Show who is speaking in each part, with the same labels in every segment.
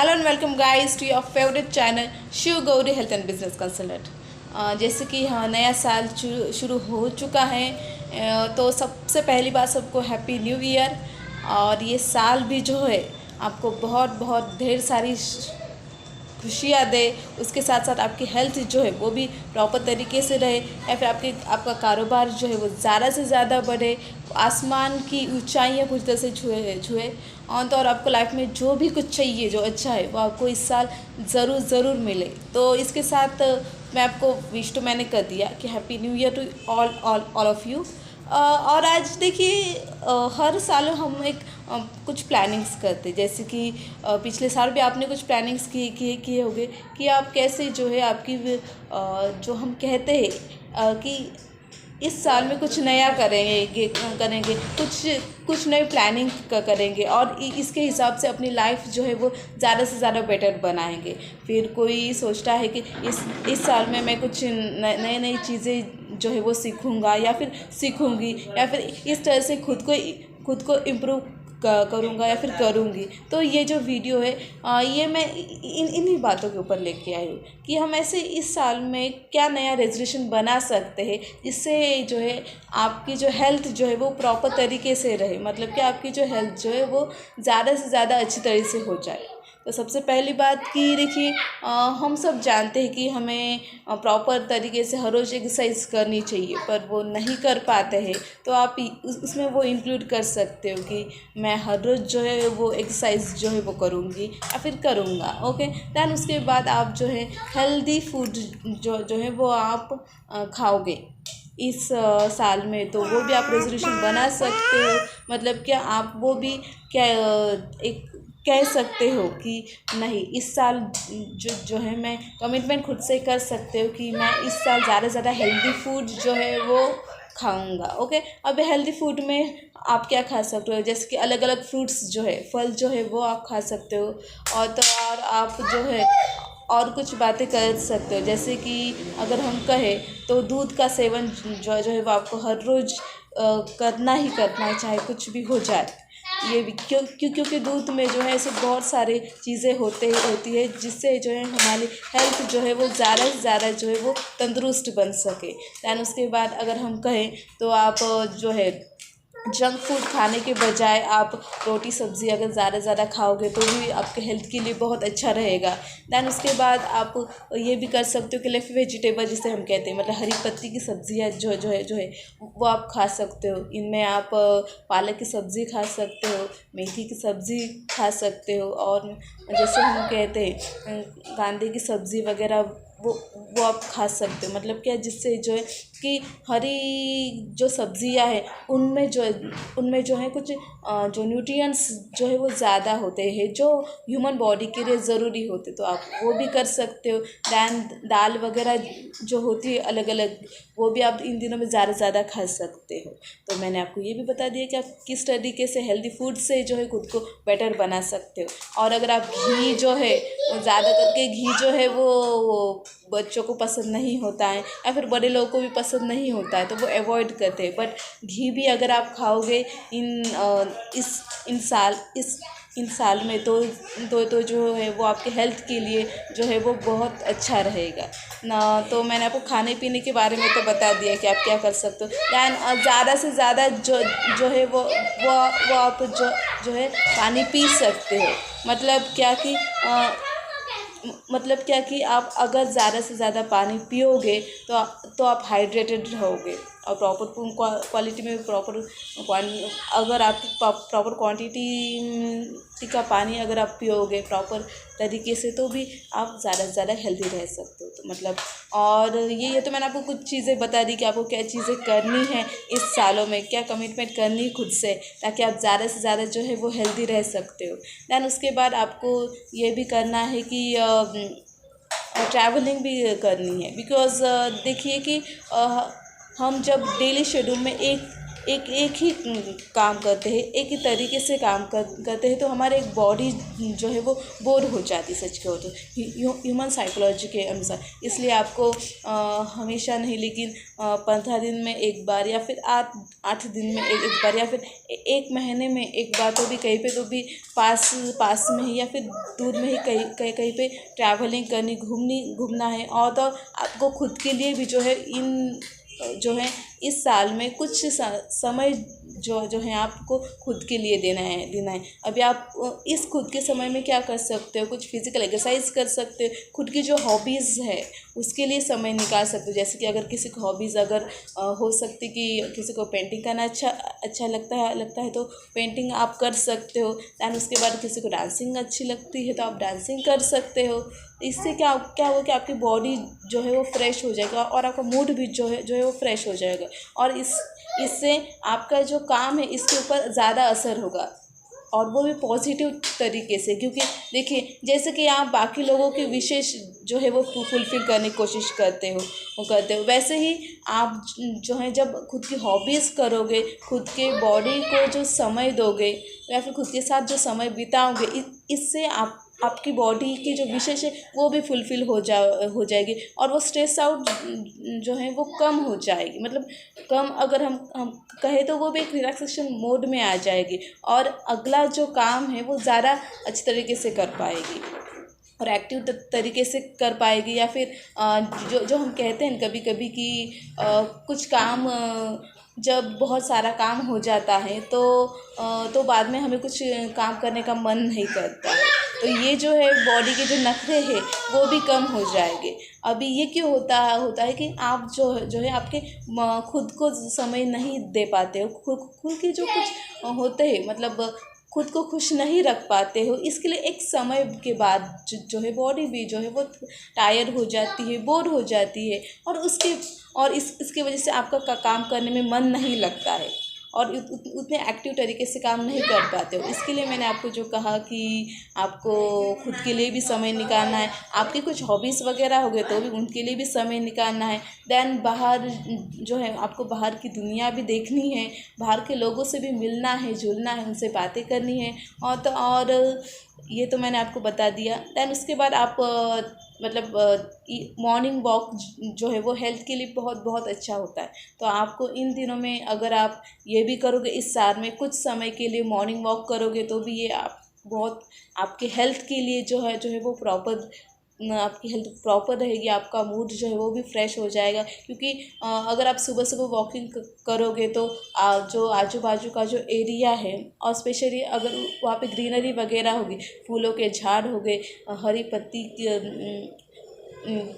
Speaker 1: Hello and welcome guys to your favourite channel Shiv Gauri health and business consultant. जैसे कि हाँ, नया साल शुरू हो चुका है। तो सबसे पहली बात सबको हैप्पी न्यू ईयर। और ये साल भी जो है आपको बहुत बहुत ढेर सारी खुशियाँ दे, उसके साथ साथ आपकी हेल्थ जो है वो भी प्रॉपर तरीके से रहे, या फिर आपका कारोबार जो है वो ज़्यादा से ज़्यादा बढ़े, आसमान की ऊंचाइयाँ कुछ तरह से छुए और आपको लाइफ में जो भी कुछ चाहिए जो अच्छा है वो आपको इस साल ज़रूर मिले। तो इसके साथ मैं आपको विश तो मैंने कर दिया कि happy new year to all of you. और आज देखिए, हर साल हम एक कुछ प्लानिंग्स करते, जैसे कि पिछले साल भी आपने कुछ प्लानिंग्स किए होंगे कि आप कैसे जो है आपकी जो हम कहते हैं कि इस साल में कुछ नया करेंगे कुछ नई प्लानिंग करेंगे और इसके हिसाब से अपनी लाइफ जो है वो ज़्यादा से ज़्यादा बेटर बनाएंगे। फिर कोई सोचता है कि इस साल में मैं कुछ नई चीज़ें जो है वो सीखूंगा या फिर सीखूंगी, या फिर इस तरह से खुद को इम्प्रूव करूँगा या फिर करूँगी। तो ये जो वीडियो है ये मैं इन्हीं बातों के ऊपर लेके आई हूँ कि हम ऐसे इस साल में क्या नया रेजोल्यूशन बना सकते हैं जिससे जो है आपकी जो हेल्थ जो है वो प्रॉपर तरीके से रहे, मतलब कि आपकी जो हेल्थ जो है वो ज़्यादा से ज़्यादा अच्छी तरह से हो जाए। तो सबसे पहली बात कि देखिए, हम सब जानते हैं कि हमें प्रॉपर तरीके से हर रोज़ एक्सरसाइज करनी चाहिए, पर वो नहीं कर पाते हैं। तो आप उसमें वो इंक्लूड कर सकते हो कि मैं हर रोज़ जो है वो एक्सरसाइज जो है वो करूँगी या फिर करूँगा। ओके, दैन उसके बाद आप जो है हेल्दी फूड जो है वो आप खाओगे इस साल में, तो वो भी आप रेजोल्यूशन बना सकते हो। मतलब क्या आप वो भी क्या एक कह सकते हो कि नहीं, इस साल जो है मैं कमिटमेंट खुद से कर सकते हो कि मैं इस साल ज़्यादा से ज़्यादा हेल्दी फूड जो है वो खाऊंगा। ओके, अब हेल्दी फूड में आप क्या खा सकते हो, जैसे कि अलग अलग फ्रूट्स जो है, फल जो है वो आप खा सकते हो। और आप जो है और कुछ बातें कर सकते हो, जैसे कि अगर हम कहें तो दूध का सेवन जो है वो आपको हर रोज़ करना ही करना है, चाहे कुछ भी हो जाए। ये भी क्योंकि दूध में जो है ऐसे बहुत सारे चीज़ें होती है जिससे जो है हमारी हेल्थ जो है वो ज़्यादा से ज़्यादा जो है वो तंदुरुस्त बन सके। दैन उसके बाद अगर हम कहें तो आप जो है जंक फूड खाने के बजाय आप रोटी सब्ज़ी अगर ज़्यादा खाओगे तो भी आपके हेल्थ के लिए बहुत अच्छा रहेगा। दैन उसके बाद आप ये भी कर सकते हो कि लीफी वेजिटेबल जिसे हम कहते हैं, मतलब हरी पत्ती की सब्जियाँ जो है वो आप खा सकते हो। इनमें आप पालक की सब्ज़ी खा सकते हो, मेथी की सब्ज़ी खा सकते हो, और जैसे हम कहते हैं कांदे की सब्ज़ी वगैरह वो आप खा सकते हो। मतलब क्या, जिससे जो है कि हरी जो सब्जियां हैं उनमें जो है कुछ जो न्यूट्रिएंट्स जो है वो ज़्यादा होते हैं जो ह्यूमन बॉडी के लिए ज़रूरी होते, तो आप वो भी कर सकते हो। दैन दाल वगैरह जो होती है अलग अलग, वो भी आप इन दिनों में ज़्यादा खा सकते हो। तो मैंने आपको ये भी बता दिया कि आप किस तरीके से हेल्दी फूड से जो है खुद को बेटर बना सकते हो। और अगर आप घी जो है ज़्यादा करके, घी जो है वो बच्चों को पसंद नहीं होता है या फिर बड़े लोगों को भी पसंद नहीं होता है, तो वो अवॉइड करते हैं। बट घी भी अगर आप खाओगे इन साल में तो जो है वो आपके हेल्थ के लिए जो है वो बहुत अच्छा रहेगा ना। तो मैंने आपको खाने पीने के बारे में तो बता दिया कि आप क्या कर सकते हो। दैन ज़्यादा से ज़्यादा जो है वो आप जो है पानी पी सकते हो। मतलब क्या कि आप अगर ज़्यादा से ज़्यादा पानी पियोगे तो आप हाइड्रेटेड रहोगे, और प्रॉपर क्वालिटी में अगर आप प्रॉपर क्वांटिटी का पानी अगर आप पियोगे प्रॉपर तरीके से तो भी आप ज़्यादा से ज़्यादा हेल्दी रह सकते हो। तो मतलब, और ये तो मैंने आपको कुछ चीज़ें बता दी कि आपको क्या चीज़ें करनी है इस सालों में, क्या कमिटमेंट करनी है खुद से, ताकि आप ज़्यादा से ज़्यादा जो है वो हेल्दी रह सकते हो। दैन उसके बाद आपको ये भी करना है कि ट्रैवलिंग भी करनी है, बिकॉज़ देखिए कि हम जब डेली शेड्यूल में एक एक ही काम करते हैं, एक ही तरीके से काम करते हैं, तो हमारे एक बॉडी जो है वो बोर हो जाती है सच कहो तो ह्यूमन साइकोलॉजी के अनुसार। इसलिए आपको हमेशा नहीं लेकिन 15 दिन में एक बार या फिर 8 दिन में एक बार या फिर एक महीने में एक बार तो भी कहीं पे तो भी पास में ही या फिर दूर में ही कहीं पे ट्रैवलिंग करनी घूमना है। और तो आपको खुद के लिए भी जो है जो है इस साल में कुछ समय जो है आपको खुद के लिए देना है। अभी आप इस खुद के समय में क्या कर सकते हो, कुछ फिजिकल एक्सरसाइज कर सकते हो, खुद की जो हॉबीज़ है उसके लिए समय निकाल सकते हो। जैसे कि अगर किसी को हॉबीज़ अगर हो सकती कि किसी को पेंटिंग करना अच्छा लगता है तो पेंटिंग आप कर सकते हो। दैन उसके बाद किसी को डांसिंग अच्छी लगती है तो आप डांसिंग कर सकते हो। इससे क्या हो कि आपकी बॉडी जो है वो फ्रेश हो जाएगा और आपका मूड भी जो है वो फ्रेश हो जाएगा। और इससे आपका जो काम है इसके ऊपर ज़्यादा असर होगा और वो भी पॉजिटिव तरीके से। क्योंकि देखिए जैसे कि आप बाकी लोगों की विशेष जो है वो फुलफ़िल करने की कोशिश करते हो वैसे ही आप जो है जब खुद की हॉबीज़ करोगे, खुद के बॉडी को जो समय दोगे या फिर खुद के साथ जो समय बिताओगे, इससे आपकी बॉडी की जो विशेष है वो भी फुलफ़िल हो जाएगी और वो स्ट्रेस आउट जो है वो कम हो जाएगी। मतलब कम अगर हम कहें तो वो भी एक रिलैक्सेशन मोड में आ जाएगी और अगला जो काम है वो ज़्यादा अच्छी तरीके से कर पाएगी और एक्टिव तरीके से कर पाएगी। या फिर जो हम कहते हैं कभी कभी कि कुछ काम जब बहुत सारा काम हो जाता है तो बाद में हमें कुछ काम करने का मन नहीं करता है। तो ये जो है बॉडी के जो नखरे हैं वो भी कम हो जाएंगे। अभी ये क्यों होता है कि आप जो है आपके खुद को समय नहीं दे पाते हो, खुद के जो कुछ होते हैं मतलब खुद को खुश नहीं रख पाते हो। इसके लिए एक समय के बाद जो है बॉडी भी जो है वो टायर्ड हो जाती है, बोर हो जाती है और इसकी वजह से आपका काम करने में मन नहीं लगता है और उतने एक्टिव तरीके से काम नहीं कर पाते हो। इसके लिए मैंने आपको जो कहा कि आपको खुद के लिए भी समय निकालना है, आपकी कुछ हॉबीज़ वगैरह हो गए तो भी उनके लिए भी समय निकालना है। दैन बाहर जो है आपको बाहर की दुनिया भी देखनी है, बाहर के लोगों से भी मिलना है, जुलना है, उनसे बातें करनी है। और ये तो मैंने आपको बता दिया। दैन उसके बाद आप मतलब मॉर्निंग वॉक जो है वो हेल्थ के लिए बहुत बहुत अच्छा होता है। तो आपको इन दिनों में अगर आप ये भी करोगे, इस साल में कुछ समय के लिए मॉर्निंग वॉक करोगे तो भी ये आप बहुत आपके हेल्थ के लिए जो है वो प्रॉपर आपकी हेल्थ प्रॉपर रहेगी, आपका मूड जो है वो भी फ्रेश हो जाएगा। क्योंकि अगर आप सुबह सुबह वॉकिंग करोगे तो जो आजू बाजू का जो एरिया है और स्पेशली अगर वहाँ पे ग्रीनरी वगैरह होगी, फूलों के झाड़ हो गए, हरी पत्ती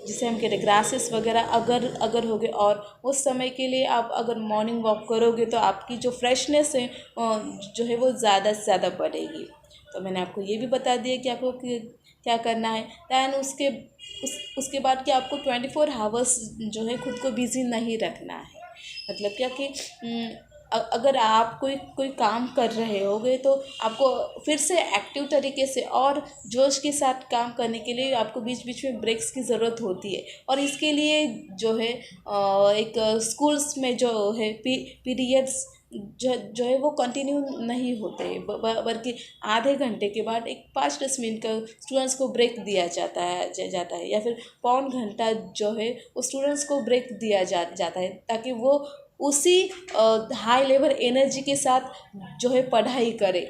Speaker 1: जिसे हम कहते हैं ग्रासेस वगैरह अगर हो गए और उस समय के लिए आप अगर मॉर्निंग वॉक करोगे तो आपकी जो फ्रेशनेस है जो है वो ज़्यादा से ज़्यादा बढ़ेगी। तो मैंने आपको ये भी बता दिया कि आपको क्या करना है। दैन उसके बाद कि आपको 24 आवर्स जो है खुद को बिज़ी नहीं रखना है। मतलब क्या कि अगर आप कोई काम कर रहे होगे तो आपको फिर से एक्टिव तरीके से और जोश के साथ काम करने के लिए आपको बीच बीच में ब्रेक्स की ज़रूरत होती है। और इसके लिए जो है एक स्कूल्स में जो है पीरियड्स जो है वो कंटिन्यू नहीं होते, बल्कि आधे घंटे के बाद एक 5-10 मिनट का स्टूडेंट्स को ब्रेक दिया जाता है या फिर पौन घंटा जो है वो स्टूडेंट्स को ब्रेक दिया जाता है ताकि वो उसी हाई लेवल एनर्जी के साथ जो है पढ़ाई करे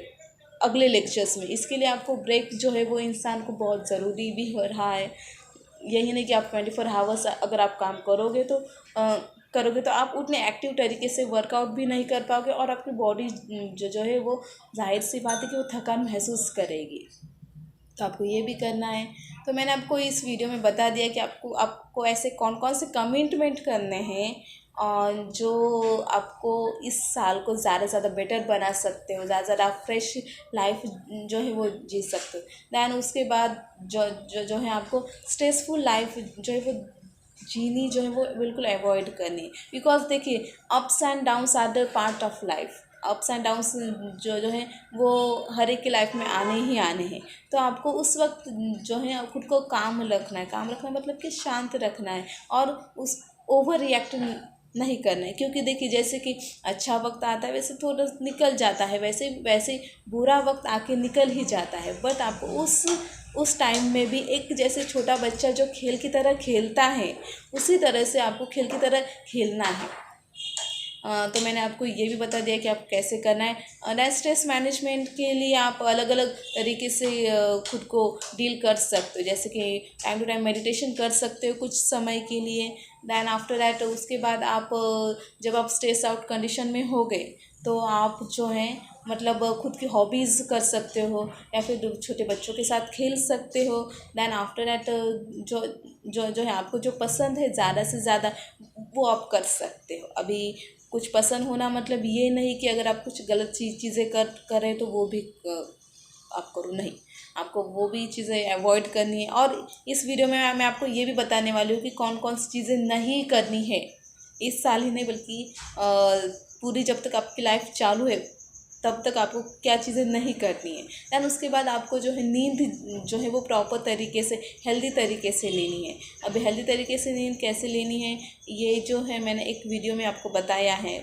Speaker 1: अगले लेक्चर्स में। इसके लिए आपको ब्रेक जो है वो इंसान को बहुत ज़रूरी भी हो रहा है। यही नहीं कि आप 24 आवर्स अगर आप काम करोगे तो आप उतने एक्टिव तरीके से वर्कआउट भी नहीं कर पाओगे और आपकी बॉडी जो है वो जाहिर सी बात है कि वो थकान महसूस करेगी। तो आपको ये भी करना है। तो मैंने आपको इस वीडियो में बता दिया कि आपको ऐसे कौन कौन से कमिटमेंट करने हैं और जो आपको इस साल को ज़्यादा से ज़्यादा बेटर बना सकते हो, ज़्यादा ज़्यादा फ्रेश लाइफ जो है वो जी सकते हो। दैन उसके बाद जो है आपको स्ट्रेसफुल लाइफ जो है वो जीनी जो है वो बिल्कुल अवॉइड करनी है। बिकॉज देखिए ups and downs are the part of life. Ups and downs जो है वो हर एक की लाइफ में आने ही आने हैं। तो आपको उस वक्त जो है खुद को काम रखना है मतलब कि शांत रखना है और उस ओवर रिएक्ट नहीं करना है, क्योंकि देखिए जैसे कि अच्छा वक्त आता है वैसे थोड़ा निकल जाता है, वैसे वैसे बुरा वक्त आके निकल ही जाता है। बट आपको उस टाइम में भी एक जैसे छोटा बच्चा जो खेल की तरह खेलता है, उसी तरह से आपको खेल की तरह खेलना है। तो मैंने आपको ये भी बता दिया कि आप कैसे करना है। नेक्स्ट स्ट्रेस मैनेजमेंट के लिए आप अलग अलग तरीके से खुद को डील कर सकते हो, जैसे कि टाइम टू टाइम मेडिटेशन कर सकते हो कुछ समय के लिए। दैन आफ्टर दैट उसके बाद आप जब आप स्ट्रेस आउट कंडीशन में हो गए तो आप जो है मतलब खुद की हॉबीज़ कर सकते हो, या फिर छोटे बच्चों के साथ खेल सकते हो। दैन आफ्टर दैट जो जो जो है आपको जो पसंद है ज़्यादा से ज़्यादा वो आप कर सकते हो। अभी कुछ पसंद होना मतलब ये नहीं कि अगर आप कुछ गलत चीज़ें करें तो वो भी आप करो, नहीं, आपको वो भी चीज़ें अवॉइड करनी है। और इस वीडियो में मैं आपको ये भी बताने वाली हूँ कि कौन कौन सी चीज़ें नहीं करनी है इस साल ही नहीं, बल्कि पूरी जब तक आपकी लाइफ चालू है तब तक आपको क्या चीज़ें नहीं करनी है। दैन उसके बाद आपको जो है नींद जो है वो प्रॉपर तरीके से हेल्दी तरीके से लेनी है। अब हेल्दी तरीके से नींद कैसे लेनी है ये जो है मैंने एक वीडियो में आपको बताया है।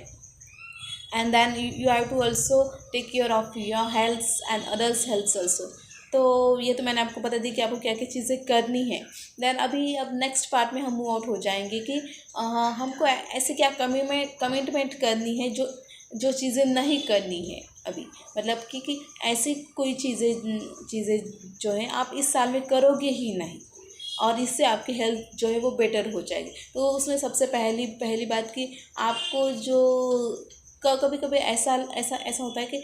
Speaker 1: And then you have to also take care of your health and others health also. तो ये तो मैंने आपको बता दी कि आपको क्या क्या चीज़ें करनी है। देन अब नेक्स्ट पार्ट में हम मूव आउट हो जाएंगे कि हमको ऐसे क्या कमिटमेंट करनी है जो चीज़ें नहीं करनी है अभी, मतलब कि ऐसी कोई चीज़ें जो है आप इस साल में करोगे ही नहीं, और इससे आपकी हेल्थ जो है वो बेटर हो जाएगी। तो उसमें सबसे पहली बात कि आपको जो कभी कभी ऐसा ऐसा ऐसा होता है कि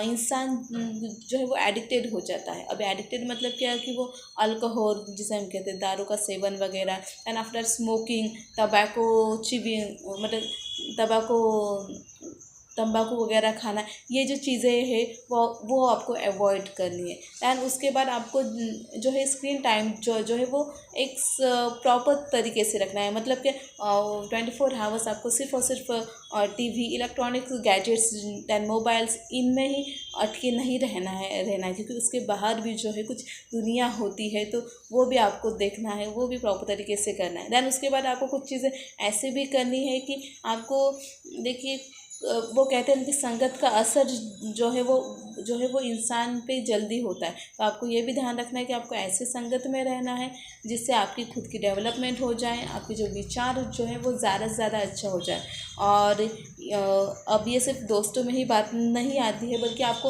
Speaker 1: इंसान जो है वो एडिक्टेड हो जाता है। अब एडिक्टेड मतलब क्या है कि वो अल्कोहल जिसे हम कहते हैं दारू का सेवन वगैरह, and after smoking, tobacco, chewing मतलब तंबाकू तंबाकू वगैरह खाना, ये जो चीज़ें हैं वो आपको अवॉइड करनी है। दैन उसके बाद आपको जो है स्क्रीन टाइम जो है वो एक प्रॉपर तरीके से रखना है, मतलब कि 24 आवर्स आपको सिर्फ और सिर्फ TV, electronics gadgets than mobiles इनमें ही अटके नहीं रहना है, क्योंकि उसके बाहर भी जो है कुछ दुनिया होती है तो वो भी आपको देखना है, वो भी प्रॉपर तरीके से करना है। दैन उसके बाद आपको कुछ चीज़ें ऐसे भी करनी है कि आपको देखिए वो कहते हैं कि संगत का असर जो है वो इंसान पे जल्दी होता है। तो आपको ये भी ध्यान रखना है कि आपको ऐसे संगत में रहना है जिससे आपकी खुद की डेवलपमेंट हो जाए, आपके जो विचार जो है वो ज़्यादा से ज़्यादा अच्छा हो जाए। और अब ये सिर्फ दोस्तों में ही बात नहीं आती है, बल्कि आपको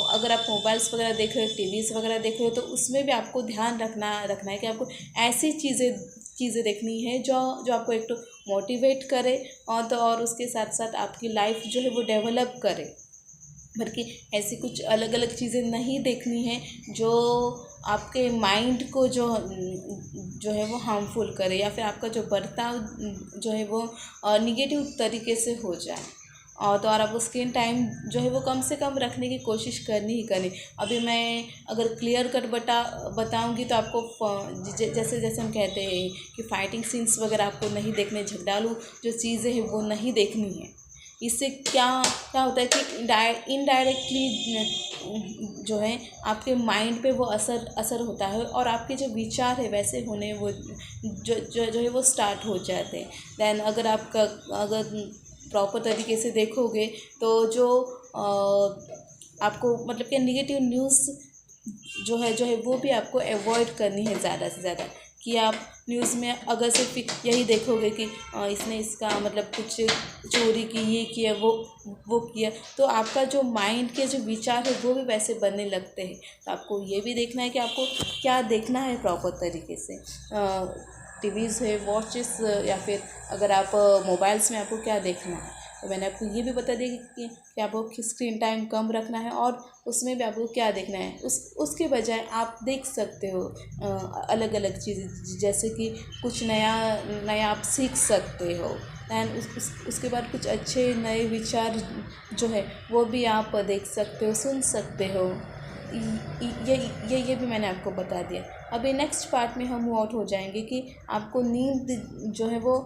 Speaker 1: अगर आप मोबाइल्स वगैरह देख रहे हो, टीवीज़ वगैरह देख रहे हो, तो उसमें भी आपको ध्यान रखना है कि आपको ऐसी चीज़ें देखनी है जो आपको एक तो मोटिवेट करे, और उसके साथ साथ आपकी लाइफ जो है वो डेवलप करे। बल्कि ऐसी कुछ अलग अलग चीज़ें नहीं देखनी है जो आपके माइंड को जो है वो हार्मफुल करे, या फिर आपका जो बर्ताव जो है वो निगेटिव तरीके से हो जाए। और आपको स्क्रीन टाइम जो है वो कम से कम रखने की कोशिश करनी ही करनी। अभी मैं अगर क्लियर कट बताऊंगी तो आपको जैसे जैसे हम कहते हैं कि फाइटिंग सीन्स वगैरह आपको नहीं देखने, झगड़ालू जो चीज़ें हैं वो नहीं देखनी है। इससे क्या क्या होता है कि इनडायरेक्टली जो है आपके माइंड पे वो असर होता है, और आपके जो विचार है वैसे होने वो जो है वो स्टार्ट हो जाते हैं। दैन अगर प्रॉपर तरीके से देखोगे तो जो आपको मतलब कि निगेटिव न्यूज़ जो है वो भी आपको अवॉइड करनी है ज़्यादा से ज़्यादा। कि आप न्यूज़ में अगर सिर्फ यही देखोगे कि इसने इसका मतलब कुछ चोरी की, ये किया, वो किया, तो आपका जो माइंड के जो विचार है वो भी वैसे बनने लगते हैं। तो आपको ये भी देखना है कि आपको क्या देखना है प्रॉपर तरीके से। टीवीज़ है, वॉचेस, या फिर अगर आप मोबाइल्स में आपको क्या देखना है। तो मैंने आपको ये भी बता दिया कि आपको स्क्रीन टाइम कम रखना है, और उसमें भी आपको क्या देखना है। उसके बजाय आप देख सकते हो अलग अलग चीज़ें, जैसे कि कुछ नया आप सीख सकते हो। एंड उसके बाद कुछ अच्छे नए विचार जो है वो भी आप देख सकते हो, सुन सकते हो। ये भी मैंने आपको बता दिया। अभी नेक्स्ट पार्ट में हम मूव आउट हो जाएंगे कि आपको नींद जो है वो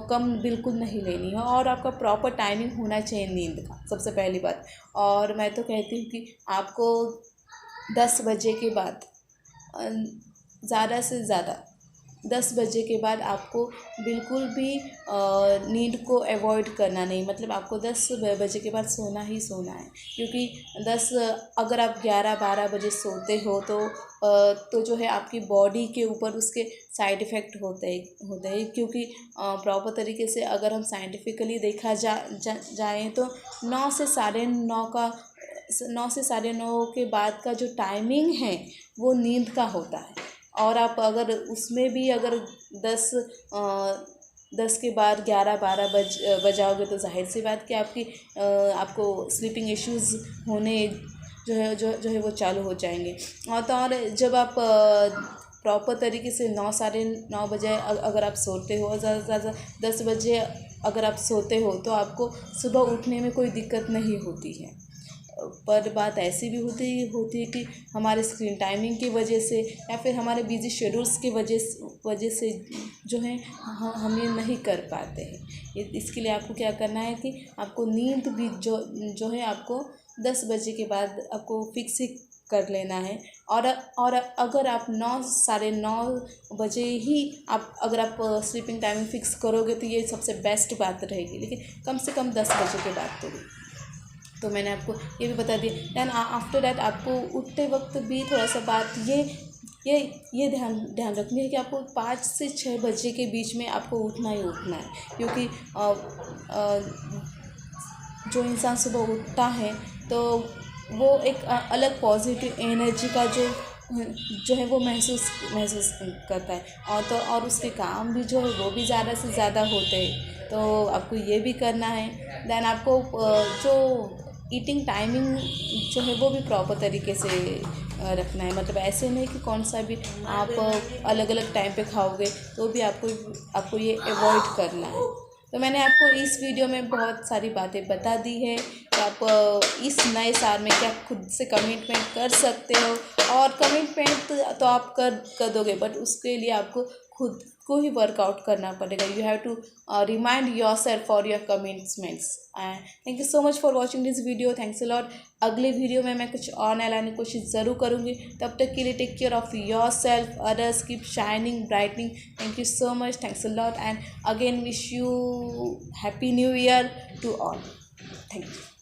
Speaker 1: कम बिल्कुल नहीं लेनी है, और आपका प्रॉपर टाइमिंग होना चाहिए नींद का, सबसे पहली बात। और मैं तो कहती हूँ कि आपको 10 बजे के बाद ज़्यादा से ज़्यादा 10 बजे के बाद आपको बिल्कुल भी नींद को अवॉइड करना नहीं, मतलब आपको 10 बजे के बाद सोना ही सोना है। क्योंकि 10 अगर आप 11-12 बजे सोते हो तो जो है आपकी बॉडी के ऊपर उसके साइड इफ़ेक्ट होते हैं। क्योंकि प्रॉपर तरीके से अगर हम साइंटिफिकली देखा जाए तो 9 से 9:30 के बाद का जो टाइमिंग है वो नींद का होता है। और आप अगर उसमें भी अगर 10 के बाद 11-12 बजाओगे तो जाहिर सी बात कि आपको स्लीपिंग इश्यूज़ होने जो है वो चालू हो जाएंगे। और जब आप प्रॉपर तरीके से 9 साढ़े 9 बजे अगर आप सोते हो, ज़्यादा से ज़्यादा 10 बजे अगर आप सोते हो तो आपको सुबह उठने में कोई दिक्कत नहीं होती है। पर बात ऐसी भी होती है कि हमारे स्क्रीन टाइमिंग की वजह से या फिर हमारे बिजी शेड्यूल्स की वजह से जो है हम ये नहीं कर पाते हैं। इसके लिए आपको क्या करना है कि आपको नींद भी जो है आपको 10 बजे के बाद आपको फिक्स ही कर लेना है। और अगर आप 9 साढ़े 9 बजे ही अगर आप स्लीपिंग टाइमिंग फिक्स करोगे तो ये सबसे बेस्ट बात रहेगी, लेकिन कम से कम 10 बजे के बाद तो मैंने आपको ये भी बता दिया। दैन आफ्टर डैट आपको उठते वक्त भी थोड़ा सा बात ये ध्यान रखनी है कि आपको 5 से 6 बजे के बीच में आपको उठना ही उठना है। क्योंकि जो इंसान सुबह उठता है तो वो एक अलग पॉजिटिव एनर्जी का जो है वो महसूस करता है। और उसके काम भी जो है वो भी ज़्यादा से ज़्यादा होते हैं। तो आपको ये भी करना है। दैन आपको जो ईटिंग टाइमिंग जो है वो भी प्रॉपर तरीके से रखना है। मतलब ऐसे नहीं कि कौन सा भी आप अलग अलग टाइम पे खाओगे तो भी आपको ये अवॉइड करना है। तो मैंने आपको इस वीडियो में बहुत सारी बातें बता दी है कि आप इस नए साल में क्या खुद से कमिटमेंट कर सकते हो। और कमिटमेंट तो आप कर दोगे, बट उसके लिए आपको खुद को ही वर्कआउट करना पड़ेगा। You have to remind your self for your commitments. Thank you so much for watching this video. Thanks a lot. अगले वीडियो में मैं कुछ और नया लाने की कोशिश ज़रूर करूँगी। तब तक के लिए take care of your self, others, keep shining brightening. Thank you so much. Thanks a lot and again wish you happy new year to all. Thank you.